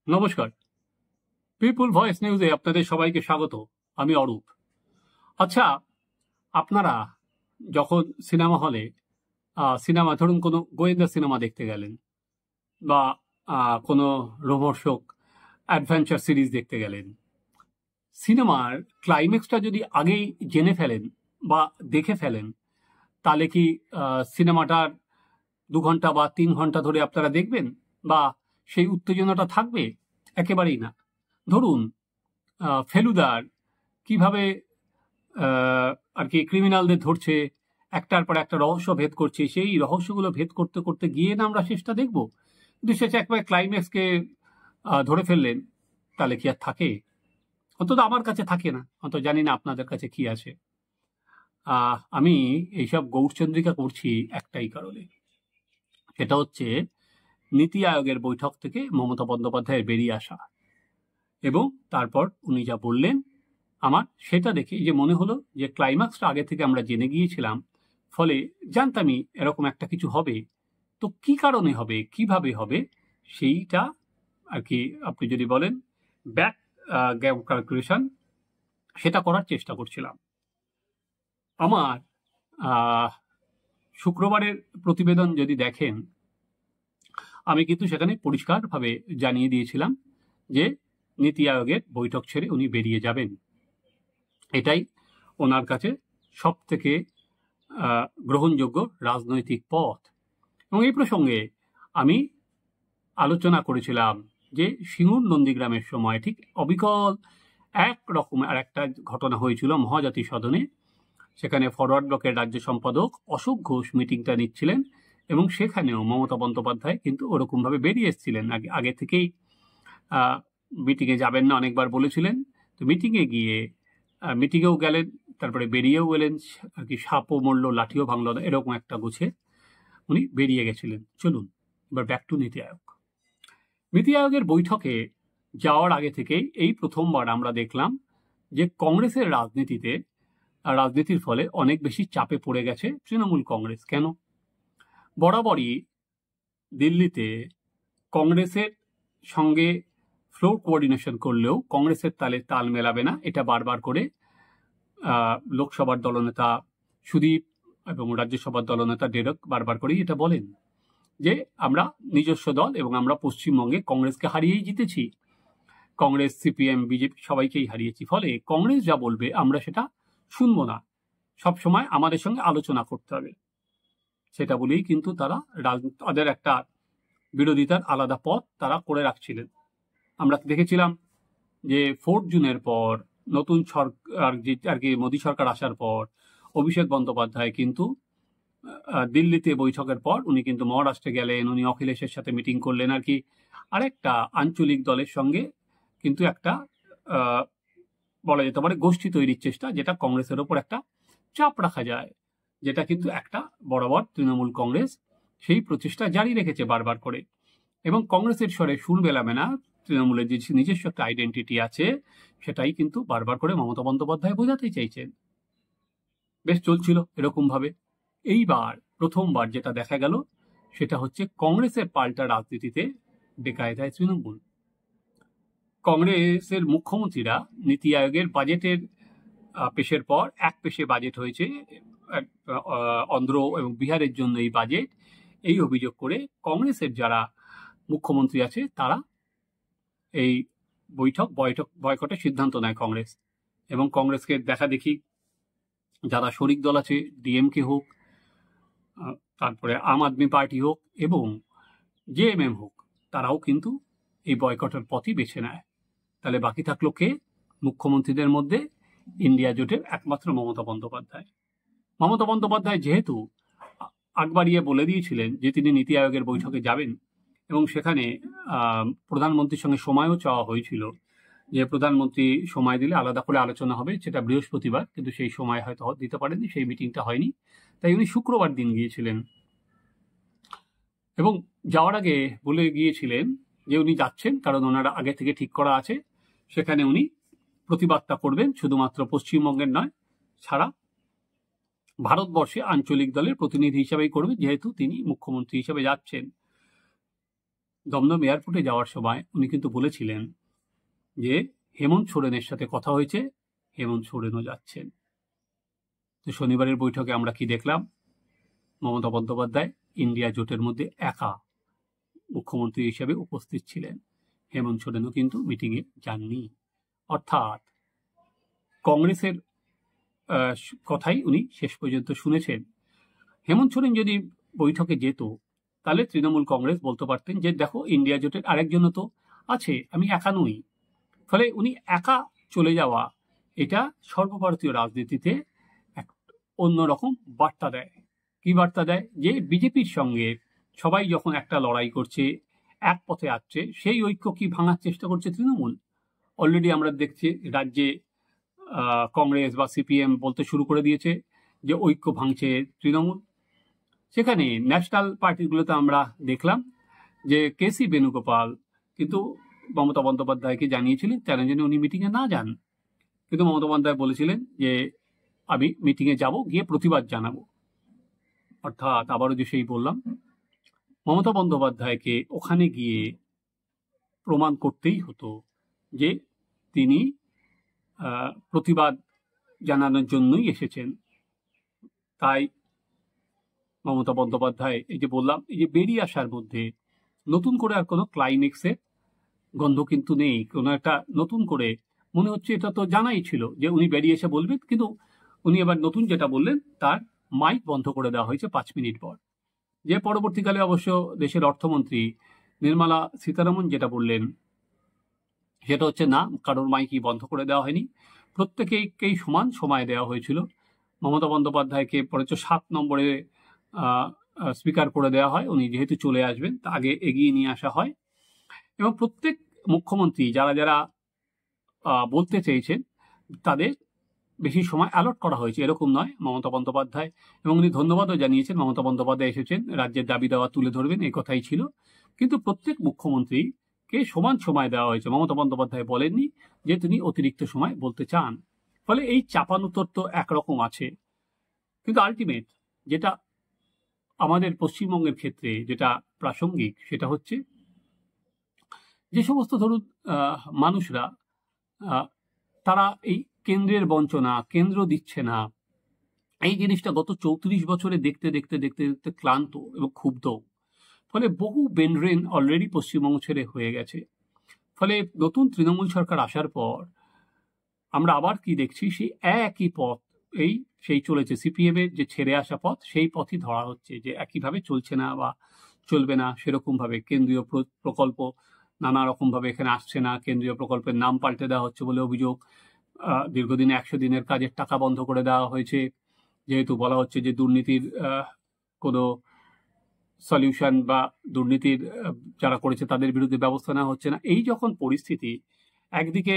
নমস্কার, পিপুল ভয়েস নিউজে আপনাদের সবাইকে স্বাগত। আমি অরূপ। আচ্ছা, আপনারা যখন সিনেমা হলে সিনেমা ধরুন কোনো গোয়েন্দা সিনেমা দেখতে গেলেন বা কোনো রোমহর্ষক অ্যাডভেঞ্চার সিরিজ দেখতে গেলেন, সিনেমার ক্লাইম্যাক্সটা যদি আগেই জেনে ফেলেন বা দেখে ফেলেন, তাহলে কি সিনেমাটার 2 ঘন্টা বা 3 ঘন্টা ধরে আপনারা দেখবেন বা সেই উত্তেজনাটা থাকবে? একেবারেই না। ধরুন ফেলুদার কিভাবে আর কি ক্রিমিনালদের ধরছে, একটার পর একটা রহস্য ভেদ করছে, সেই রহস্যগুলো ভেদ করতে করতে গিয়ে না আমরা শেষটা দেখব। কিন্তু শেষে একবারে ক্লাইম্যাক্সকে ধরে ফেললেন, তাহলে কি আর থাকে? অন্তত আমার কাছে থাকে না, অন্তত জানি না আপনাদের কাছে কি আছে। আমি এইসব গৌরচন্দ্রিকা করছি একটাই কারণে, সেটা হচ্ছে নীতি আয়োগের বৈঠক থেকে মমতা বন্দ্যোপাধ্যায়ের বেরিয়ে আসা এবং তারপর উনি যা বললেন, আমার সেটা দেখে যে মনে হলো যে ক্লাইম্যাক্সটা আগে থেকে আমরা জেনে গিয়েছিলাম, ফলে জানতামই এরকম একটা কিছু হবে। তো কি কারণে হবে, কিভাবে হবে, সেইটা আর কি আপনি যদি বলেন ব্যাক ক্যালকুলেশন, সেটা করার চেষ্টা করছিলাম। আমার শুক্রবারের প্রতিবেদন যদি দেখেন, আমি কিন্তু সেখানে পরিষ্কারভাবে জানিয়ে দিয়েছিলাম যে নীতি আয়োগের বৈঠক ছেড়ে উনি বেরিয়ে যাবেন। এটাই ওনার কাছে সব থেকে গ্রহণযোগ্য রাজনৈতিক পথ। এবং এই প্রসঙ্গে আমি আলোচনা করেছিলাম যে সিঙ্গুর নন্দীগ্রামের সময় ঠিক অবিকল এক রকম আর একটা ঘটনা হয়েছিল মহাজাতি সদনে। সেখানে ফরওয়ার্ড ব্লকের রাজ্য সম্পাদক অশোক ঘোষ মিটিংটা নিচ্ছিলেন এবং সেখানেও মমতা বন্দ্যোপাধ্যায় কিন্তু ওরকমভাবে বেরিয়ে এসেছিলেন। আগে থেকেই মিটিংয়ে যাবেন না অনেকবার বলেছিলেন। তো মিটিংয়েও গেলেন, তারপরে বেরিয়েও গেলেন, আর কি সাপও মরল লাঠিও ভাঙল না, এরকম একটা গুছে উনি বেরিয়ে গেছিলেন। চলুন এবার ব্যাক টু নীতি আয়োগ। নীতি আয়োগের বৈঠকে যাওয়ার আগে থেকেই এই প্রথমবার আমরা দেখলাম যে কংগ্রেসের রাজনীতির ফলে অনেক বেশি চাপে পড়ে গেছে তৃণমূল কংগ্রেস। কেন? বরাবরই দিল্লিতে কংগ্রেসের সঙ্গে ফ্লোর কোঅর্ডিনেশন করলেও কংগ্রেসের তালে তাল মেলাবে না, এটা বারবার করে লোকসভার দলনেতা সুদীপ এবং রাজ্যসভার দলনেতা ডেরেক বারবার করেই এটা বলেন যে আমরা নিজস্ব দল এবং আমরা পশ্চিমবঙ্গে কংগ্রেসকে হারিয়েই জিতেছি। কংগ্রেস, সিপিএম, বিজেপি সবাইকেই হারিয়েছি। ফলে কংগ্রেস যা বলবে আমরা সেটা শুনবো না, সবসময় আমাদের সঙ্গে আলোচনা করতে হবে। সেটা বলেই কিন্তু তাদের একটা বিরোধিতার আলাদা পথ তারা করে রাখছিলেন। আমরা দেখেছিলাম যে 4 জুনের পর নতুন সরকার আর কি মোদী সরকার আসার পর অভিষেক বন্দ্যোপাধ্যায় কিন্তু দিল্লিতে বৈঠকের পর উনি কিন্তু মহারাষ্ট্রে গেলেন, উনি অখিলেশের সাথে মিটিং করলেন, আর কি আরেকটা আঞ্চলিক দলের সঙ্গে কিন্তু একটা বলা যেতে পারে গোষ্ঠী তৈরির চেষ্টা, যেটা কংগ্রেসের ওপর একটা চাপ রাখা যায়, যেটা কিন্তু একটা বরাবর তৃণমূল কংগ্রেস সেই প্রচেষ্টা জারি রেখেছে বারবার করে। এবং কংগ্রেসের স্বরে সুর মেলাবে না, তৃণমূলের যে নিজস্ব একটা আইডেন্টিটি আছে সেটাই কিন্তু বারবার করে মমতা বন্দ্যোপাধ্যায় বোঝাতে চাইছেন। বেশ চলছিল এরকম ভাবে। এইবার প্রথমবার যেটা দেখা গেল সেটা হচ্ছে কংগ্রেসের পাল্টা রাজনীতিতে বেকায়দায় তৃণমূল। কংগ্রেসের মুখ্যমন্ত্রীরা নীতি আয়োগের বাজেটের পেশের পর এক পেশে বাজেট হয়েছে অন্ধ্র এবং বিহারের জন্য এই বাজেট, এই অভিযোগ করে কংগ্রেসের যারা মুখ্যমন্ত্রী আছে তারা এই বয়কটের সিদ্ধান্ত নেয় কংগ্রেস। এবং কংগ্রেসকে দেখা দেখি যারা শরিক দল আছে, ডিএমকে হোক, তারপরে আম আদমি পার্টি হোক এবং জেএমএম হোক, তারাও কিন্তু এই বয়কটের পথই বেছে নেয়। তাহলে বাকি থাকলো কে? মুখ্যমন্ত্রীদের মধ্যে ইন্ডিয়া জোটের একমাত্র মমতা বন্দ্যোপাধ্যায়। মমতা বন্দ্যোপাধ্যায় যেহেতু আগ বাড়িয়ে বলে দিয়েছিলেন যে তিনি নীতি আয়োগের বৈঠকে যাবেন এবং সেখানে প্রধানমন্ত্রীর সঙ্গে সময়ও চাওয়া হয়েছিল যে প্রধানমন্ত্রী সময় দিলে আলাদা করে আলোচনা হবে, সেটা বৃহস্পতিবার, কিন্তু সেই সময় হয়তো দিতে পারেননি, সেই মিটিংটা হয়নি, তাই উনি শুক্রবার দিন গিয়েছিলেন। এবং যাওয়ার আগে বলে গিয়েছিলেন যে উনি যাচ্ছেন কারণ ওনারা আগে থেকে ঠিক করা আছে সেখানে উনি প্রতিবাদটা করবেন, শুধুমাত্র পশ্চিমবঙ্গের নয়, সারা ভারতবর্ষে আঞ্চলিক দলের প্রতিনিধি হিসাবেই করবেন, যেহেতু তিনি মুখ্যমন্ত্রী হিসেবে যাচ্ছেন। দমদম এয়ারপোর্টে যাওয়ার সময় উনি কিন্তু বলেছিলেন যে হেমন্ত সোরেনের সাথে কথা হয়েছে, হেমন্ত সোরেনও যাচ্ছেন। তো শনিবারের বৈঠকে আমরা কি দেখলাম? মমতা বন্দ্যোপাধ্যায় ইন্ডিয়া জোটের মধ্যে একা মুখ্যমন্ত্রী হিসেবে উপস্থিত ছিলেন, হেমন্ত সোরেনও কিন্তু মিটিংয়ে যাননি। অর্থাৎ কংগ্রেসের কথাই উনি শেষ পর্যন্ত শুনেছেন। হেমন্ত সোরেন যদি বৈঠকে যেত তাহলে তৃণমূল কংগ্রেস বলতে পারতেন যে দেখো ইন্ডিয়া জোটের আরেকজনও তো আছে, আমি একা নই। ফলে উনি একা চলে যাওয়া এটা সর্বভারতীয় রাজনীতিতে এক অন্যরকম বার্তা দেয়। কি বার্তা দেয়? যে বিজেপির সঙ্গে সবাই যখন একটা লড়াই করছে, এক পথে আসছে, সেই ঐক্য কি ভাঙার চেষ্টা করছে তৃণমূল। অলরেডি আমরা দেখছি রাজ্যে কংগ্রেস বা সিপিএম বলতে শুরু করে দিয়েছে যে ঐক্য ভাঙছে তৃণমূল। সেখানে ন্যাশনাল পার্টিগুলোতে আমরা দেখলাম যে কেসি বেণুগোপাল কিন্তু মমতা বন্দ্যোপাধ্যায়কে জানিয়েছিলেন কেন যেন উনি মিটিংয়ে না যান, কিন্তু মমতা বন্দ্যোপাধ্যায় বলেছিলেন যে আমি মিটিংয়ে যাব, গিয়ে প্রতিবাদ জানাবো। অর্থাৎ আবারও যে সেই বললাম, মমতা বন্দ্যোপাধ্যায়কে ওখানে গিয়ে প্রমাণ করতেই হতো যে তিনি প্রতিবাদ জানানোর জন্যই এসেছেন। তাই মমতা বন্দ্যোপাধ্যায় এই যে বললাম, এই যে বেরিয়ে আসার মধ্যে নতুন করে আর কোনো ক্লাইম্যাক্সের গন্ধ কিন্তু নেই। কোনো একটা নতুন করে মনে হচ্ছে এটা তো জানাই ছিল যে উনি বেরিয়ে এসে বলবেন, কিন্তু উনি এবার নতুন যেটা বললেন তার মাইক বন্ধ করে দেওয়া হয়েছে 5 মিনিট পর। যে পরবর্তীকালে অবশ্য দেশের অর্থমন্ত্রী নির্মলা সীতারামন যেটা বললেন সেটা হচ্ছে না, কারোর মাইকই বন্ধ করে দেওয়া হয়নি, প্রত্যেকেই সমান সময় দেওয়া হয়েছিল। মমতা বন্দ্যোপাধ্যায়কে পরে 7 নম্বরে স্পিকার করে দেওয়া হয়, উনি যেহেতু চলে আসবেন তা আগে এগিয়ে নিয়ে আসা হয়। এবং প্রত্যেক মুখ্যমন্ত্রী যারা যারা বলতে চেয়েছেন তাদের বেশি সময় অ্যালট করা হয়েছে, এরকম নয়। মমতা বন্দ্যোপাধ্যায় এবং উনি ধন্যবাদও জানিয়েছেন, মমতা বন্দ্যোপাধ্যায় এসেছেন রাজ্যের দাবি দেওয়া তুলে ধরবেন, এই কথাই ছিল। কিন্তু প্রত্যেক মুখ্যমন্ত্রীকে সমান সময় দেওয়া হয়েছে। মমতা বন্দ্যোপাধ্যায় বলেননি যে তিনি অতিরিক্ত সময় বলতে চান। ফলে এই চাপানুতর তো একরকম আছে, কিন্তু আলটিমেট যেটা আমাদের পশ্চিমবঙ্গের ক্ষেত্রে যেটা প্রাসঙ্গিক সেটা হচ্ছে যে সমস্ত ধরুন মানুষরা তারা এই কেন্দ্রের বঞ্চনা, কেন্দ্র দিচ্ছে না, এই জিনিসটা গত 34 বছরে দেখতে দেখতে দেখতে দেখতে ক্লান্ত এবং ক্ষুব্ধ। ফলে বহু বেনরেন অলরেডি পশ্চিমবঙ্গ ছেড়ে হয়ে গেছে। ফলে নতুন তৃণমূল সরকার আসার পর আমরা আবার কি দেখছি, সেই একই পথ সেই চলেছে। সিপিএম এর যে ছেড়ে আসা পথ, সেই পথই ধরা হচ্ছে, যে একইভাবে চলছে না বা চলবে না সেরকম ভাবে। কেন্দ্রীয় প্রকল্প নানা রকম ভাবে এখানে আসছে না, কেন্দ্রীয় প্রকল্পের নাম পাল্টে দেওয়া হচ্ছে বলে অভিযোগ। দীর্ঘদিন 100 দিনের কাজের টাকা বন্ধ করে দেওয়া হয়েছে, যেহেতু বলা হচ্ছে যে দুর্নীতির কোনো সলিউশন বা দুর্নীতির যারা করেছে তাদের বিরুদ্ধে ব্যবস্থা নেওয়া হচ্ছে না। এই যখন পরিস্থিতি, একদিকে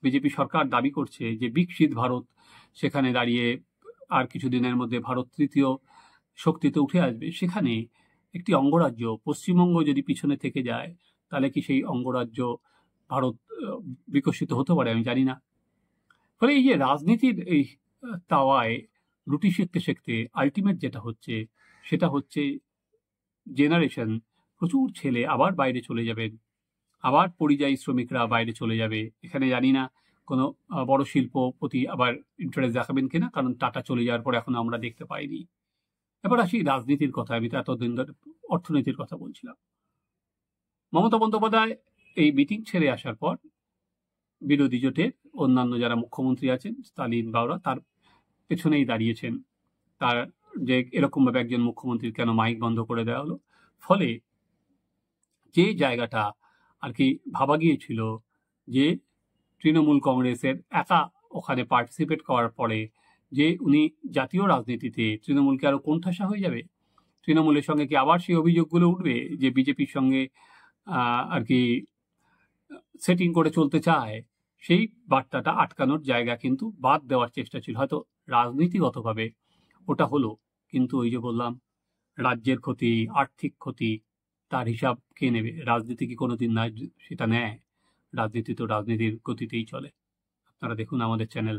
বিজেপি সরকার দাবি করছে যে বিকশিত ভারত, সেখানে দাঁড়িয়ে আর কিছুদিনের মধ্যে ভারত তৃতীয় শক্তিতে উঠে আসবে, সেখানে একটি অঙ্গরাজ্য পশ্চিমবঙ্গ যদি পিছনে থেকে যায় তাহলে কি সেই অঙ্গরাজ্য ভারত বিকশিত হতে পারে? আমি জানি না। ফলে এই যে রাজনীতির এই তাওয়ায় রুটি শিখতে শিখতে আলটিমেট যেটা হচ্ছে সেটা হচ্ছে জেনারেশন, প্রচুর ছেলে আবার বাইরে চলে যাবেন, আবার পরিযায়ী শ্রমিকরা বাইরে চলে যাবে। এখানে জানি না কোনো বড় শিল্পপতি আবার ইন্টারেস্ট দেখাবেন কিনা, কারণ টাটা চলে যাওয়ার পর এখন আমরা দেখতে পাইনি। এবার আসি রাজনীতির কথা, আমি তো এতদিন ধরে অর্থনীতির কথা বলছিলাম। মমতা বন্দ্যোপাধ্যায় এই মিটিং ছেড়ে আসার পর বিরোধী জোটের অন্যান্য যারা মুখ্যমন্ত্রী আছেন, স্টালিন বাউরা, তার পেছনেই দাঁড়িয়েছেন। তার যে এরকমভাবে একজন মুখ্যমন্ত্রীর কেন মাইক বন্ধ করে দেওয়া হলো। ফলে যে জায়গাটা আর কি ভাবা গিয়েছিল যে তৃণমূল কংগ্রেসের একা ওখানে পার্টিসিপেট করার পরে যে উনি জাতীয় রাজনীতিতে তৃণমূলকে আরো কোণঠাসা হয়ে যাবে, তৃণমূলের সঙ্গে কি আবার সেই অভিযোগগুলো উঠবে যে বিজেপির সঙ্গে আর কি সেটিং করে চলতে চায়, সেই বার্তাটা আটকানোর জায়গা কিন্তু বাদ দেওয়ার চেষ্টা ছিল। হয়তো রাজনীতিগতভাবে ওটা হলো, কিন্তু ওই যে বললাম রাজ্যের ক্ষতি, আর্থিক ক্ষতি, তার হিসাব কে নেবে? রাজনীতি কি কোনোদিন না সেটা নেয়? রাজনীতি তো রাজনীতির গতিতেই চলে। আপনারা দেখুন আমাদের চ্যানেল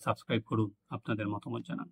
সাবস্ক্রাইব করুন, আপনাদের মতামত জানান।